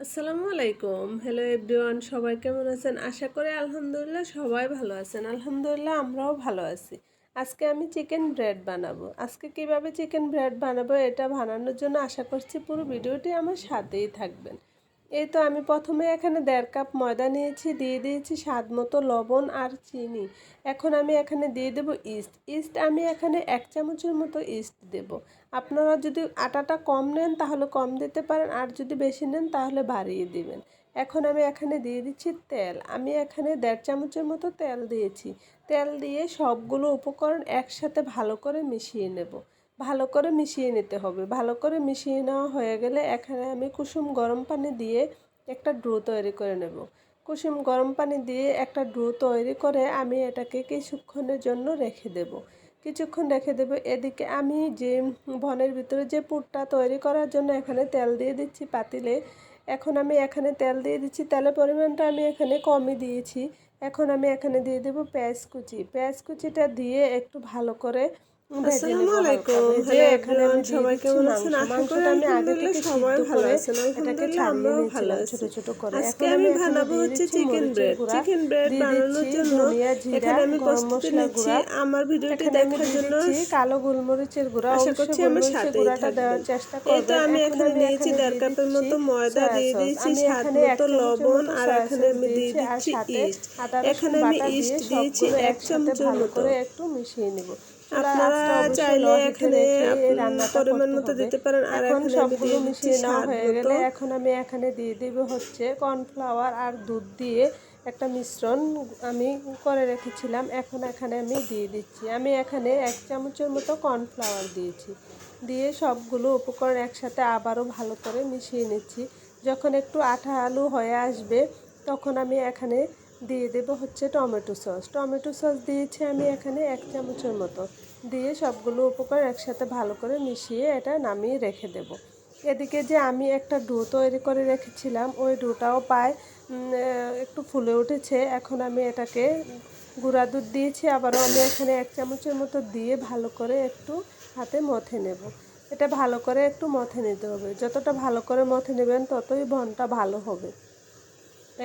আসসালামু আলাইকুম। Hello everyone, সবাই কেমন আছেন? আশা করি আলহামদুলিল্লাহ সবাই ভালো আছেন। আলহামদুলিল্লাহ আমরাও ভালো আছি। আজকে আমি চিকেন ব্রেড বানাবো। আজকে কিভাবে চিকেন ব্রেড বানাবো এটা বানানোর জন্য আশা করছি পুরো ভিডিওটি আমার সাথেই থাকবেন। এই তো আমি প্রথমে এখানে 1.5 কাপ ময়দা নিয়েছি, দিয়ে দিয়েছি স্বাদ মতো লবণ আর চিনি। এখন আমি এখানে দিয়ে দেব ইস্ট আমি এখানে 1 চামচের মতো ইস্ট দেব। আপনারা যদি আটাটা কম নেন তাহলে কম দিতে পারেন, আর যদি বেশি নেন তাহলে বাড়িয়ে দিবেন। এখন আমি এখানে দিয়ে দিচ্ছি তেল। আমি এখানে 1.5 চামচের মতো তেল দিয়েছি। তেল দিয়ে সবগুলো উপকরণ একসাথে ভালো করে মিশিয়ে নেব। ভালো করে মিশিয়ে নিতে হবে। ভালো করে মিশিয়ে নেওয়া হয়ে গেলে এখানে আমি কুসুম গরম পানি দিয়ে একটা ডো তৈরি করে নেব। কুসুম গরম পানি দিয়ে একটা ডো তৈরি করে আমি এটাকে কিছুক্ষণের জন্য রেখে দেব। কিছুক্ষণ রেখে দেবো। এদিকে আমি যে বনের ভিতরে যে পুরটা তৈরি করার জন্য এখানে তেল দিয়ে দিচ্ছি পাতিলে। এখন আমি এখানে তেল দিয়ে দিচ্ছি, তেলের পরিমাণটা আমি এখানে কমই দিয়েছি। এখন আমি এখানে দিয়ে দেবো পেঁয়াজ কুচি। পেঁয়াজ কুচিটা দিয়ে একটু ভালো করে ভেজে নেব। হালকা ভেজে এখানে আমি দিয়ে দিচ্ছি মাংস। মাংসটা আমি আগে থেকে সিদ্ধ করে এটাকে ছাড়িয়ে নিয়েছিলাম ছোট ছোট করে। এখন আমি এখানে দিয়ে দিচ্ছি মরিচের গুঁড়া, দিয়ে দিচ্ছি ধনিয়া, জিরা, গরম মশলার গুঁড়া। এখানে আমি দিয়ে দিচ্ছি কালো গোলমরিচের গুঁড়া। অবশ্যই গোলমরিচের গুঁড়াটা দেওয়ার চেষ্টা করবেন। এখন আমি এখানে দিয়ে দিচ্ছি সয়া সস। আমি এখানে 1 চামচের মতো সয়া সস দিয়েছি, আর সাথে আদা রসুন বাটা দিয়ে সবগুলো একসাথে ভালো করে একটু মিশিয়ে নেব। চুলার আঁচটা অবশ্যই লো হিটে রেখে এই রান্নাটা করতে হবে। এখন সবগুলো মিশিয়ে নেওয়া হয়ে গেলে এখন আমি এখানে দিয়ে দেব হচ্ছে কর্নফ্লাওয়ার আর দুধ দিয়ে একটা মিশ্রণ আমি করে রেখেছিলাম। এখন এখানে আমি দিয়ে দিচ্ছি। আমি এখানে 1 চামচের মতো কর্নফ্লাওয়ার দিয়েছি। দিয়ে সবগুলো উপকরণ একসাথে আবারও ভালো করে মিশিয়ে নিচ্ছি। যখন একটু আঠালো হয়ে আসবে তখন আমি এখানে দিয়ে দেব হচ্ছে টমেটো সস। টমেটো সস দিয়েছি আমি এখানে 1 চামচের মতো। দিয়ে সবগুলো উপকরণ একসাথে ভালো করে মিশিয়ে এটা নামিয়ে রেখে দেব। এদিকে যে আমি একটা ডো তৈরি করে রেখেছিলাম ওই ডোটাও প্রায় একটু ফুলে উঠেছে। এখন আমি এটাকে গুঁড়া দুধ দিয়েছি, আবারও আমি এখানে 1 চামচের মতো দিয়ে ভালো করে একটু হাতে মথে নেব। এটা ভালো করে একটু মথে নিতে হবে। যতটা ভালো করে মথে নেবেন ততই বনটা ভালো হবে।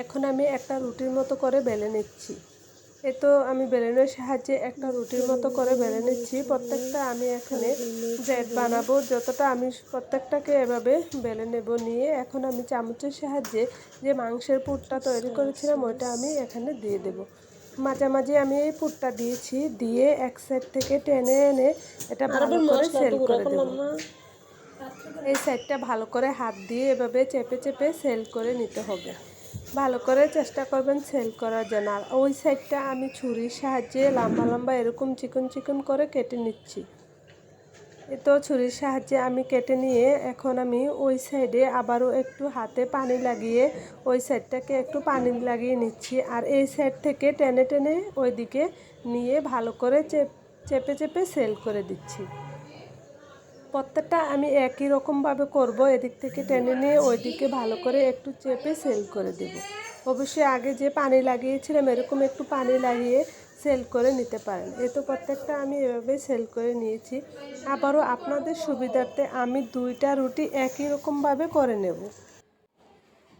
এখন আমি একটা রুটির মতো করে বেলে নিচ্ছি। তো আমি বেলনের সাহায্যে একটা রুটির মতো করে বেলে নিচ্ছি। প্রত্যেকটা আমি এখানে ব্রেড বানাবো, যতটা আমি প্রত্যেকটাকে এভাবে বেলে নেব। নিয়ে এখন আমি চামচের সাহায্যে যে মাংসের পুরটা তৈরি করেছিলাম ওইটা আমি এখানে দিয়ে দেব। মাঝামাঝি আমি এই পুরটা দিয়েছি, দিয়ে এক সাইড থেকে টেনে এনে এটা ভালো করে সেল করে দেব। এই সাইডটা ভালো করে হাত দিয়ে এভাবে চেপে চেপে সেল করে নিতে হবে। ভালো করে চেষ্টা করবেন সেল করার জন্য। আর ওই সাইডটা আমি ছুরির সাহায্যে লম্বা লম্বা এরকম চিকন চিকন করে কেটে নিচ্ছি। তো ছুরির সাহায্যে আমি কেটে নিয়ে এখন আমি ওই সাইডে আবারও একটু হাতে পানি লাগিয়ে ওই সাইডটাকে একটু পানি লাগিয়ে নিচ্ছি। আর এই সাইড থেকে টেনে টেনে ওইদিকে নিয়ে ভালো করে চেপে চেপে সেল করে দিচ্ছি। প্রত্যেকটা আমি একই রকমভাবে করব। এদিক থেকে টেনে নিয়ে ওইদিকে ভালো করে একটু চেপে সেল করে দেব। অবশ্যই আগে যে পানি লাগিয়েছিলাম এরকম একটু পানি লাগিয়ে সেল করে নিতে পারেন। তো প্রত্যেকটা আমি এভাবে সেল করে নিয়েছি। আবারও আপনাদের সুবিধার্থে আমি 2টা রুটি একই রকমভাবে করে নেব।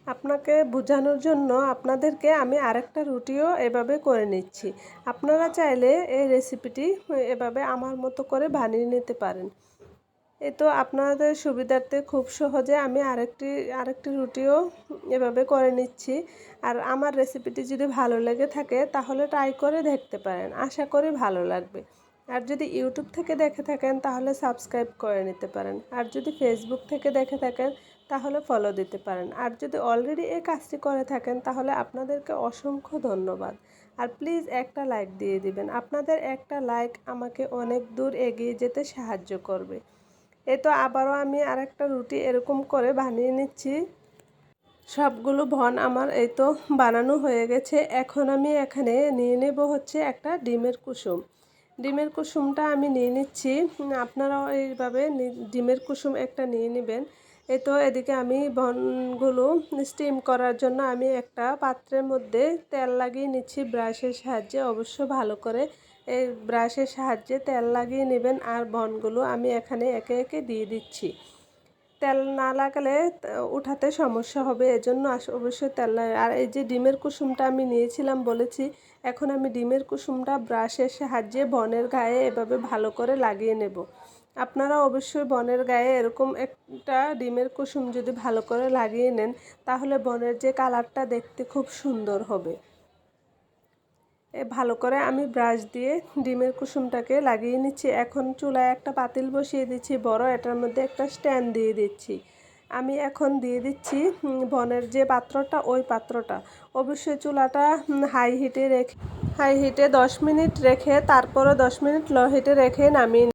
আপনাকে বোঝানোর জন্য আপনাদেরকে আমি আরেকটা রুটিও এভাবে করে নিচ্ছি। আপনারা চাইলে এই রেসিপিটি এভাবে আমার মতো করে বানিয়ে নিতে পারেন। তো আপনাদের সুবিধার্থে খুব সহজে আমি আরেকটি রুটিও এভাবে করে নিচ্ছি। আর আমার রেসিপিটি যদি ভালো লেগে থাকে তাহলে ট্রাই করে দেখতে পারেন, আশা করি ভালো লাগবে। আর যদি ইউটিউব থেকে দেখে থাকেন তাহলে সাবস্ক্রাইব করে নিতে পারেন। আর যদি ফেসবুক থেকে দেখে থাকেন তাহলে ফলো দিতে পারেন। আর যদি অলরেডি এই কাজটি করে থাকেন তাহলে আপনাদেরকে অসংখ্য ধন্যবাদ। আর প্লিজ একটা লাইক দিয়ে দিবেন। আপনাদের একটা লাইক আমাকে অনেক দূর এগিয়ে যেতে সাহায্য করবে। তো আবারও আমি আরেকটা রুটি এরকম করে বানিয়ে নিচ্ছি। সবগুলো ভন আমার এই তো বানানো হয়ে গেছে। এখন আমি এখানে নিয়ে নেব হচ্ছে একটা ডিমের কুসুম। ডিমের কুসুমটা আমি নিয়ে নিচ্ছি। আপনারাও এইভাবে ডিমের কুসুম একটা নিয়ে নেবেন। তো এদিকে আমি ভনগুলো স্টিম করার জন্য আমি একটা পাত্রের মধ্যে তেল লাগিয়ে নিচ্ছি ব্রাশের সাহায্যে। অবশ্য ভালো করে এই ব্রাশের সাহায্যে তেল লাগিয়ে নেবেন। আর বনগুলো আমি এখানে একে একে দিয়ে দিচ্ছি। তেল না লাগালে উঠাতে সমস্যা হবে, এজন্য অবশ্যই তেল লাগে। আর এই যে ডিমের কুসুমটা আমি নিয়েছিলাম বলেছি, এখন আমি ডিমের কুসুমটা ব্রাশের সাহায্যে বনের গায়ে এভাবে ভালো করে লাগিয়ে নেব। আপনারা অবশ্যই বনের গায়ে এরকম একটা ডিমের কুসুম যদি ভালো করে লাগিয়ে নেন, তাহলে বনের যে কালারটা দেখতে খুব সুন্দর হবে। ভালো করে আমি ব্রাশ দিয়ে ডিমের কুসুমটাকে লাগিয়ে নিচ্ছি। এখন চুলায় একটা পাতিল বসিয়ে দিচ্ছি বড়, এটার মধ্যে একটা স্ট্যান্ড দিয়ে দিচ্ছি। আমি এখন দিয়ে দিচ্ছি বনের যে পাত্রটা, ওই পাত্রটা অবশ্যই চুলাটা হাই হিটে 10 মিনিট রেখে তারপরে 10 মিনিট লো হিটে রেখে নামিয়ে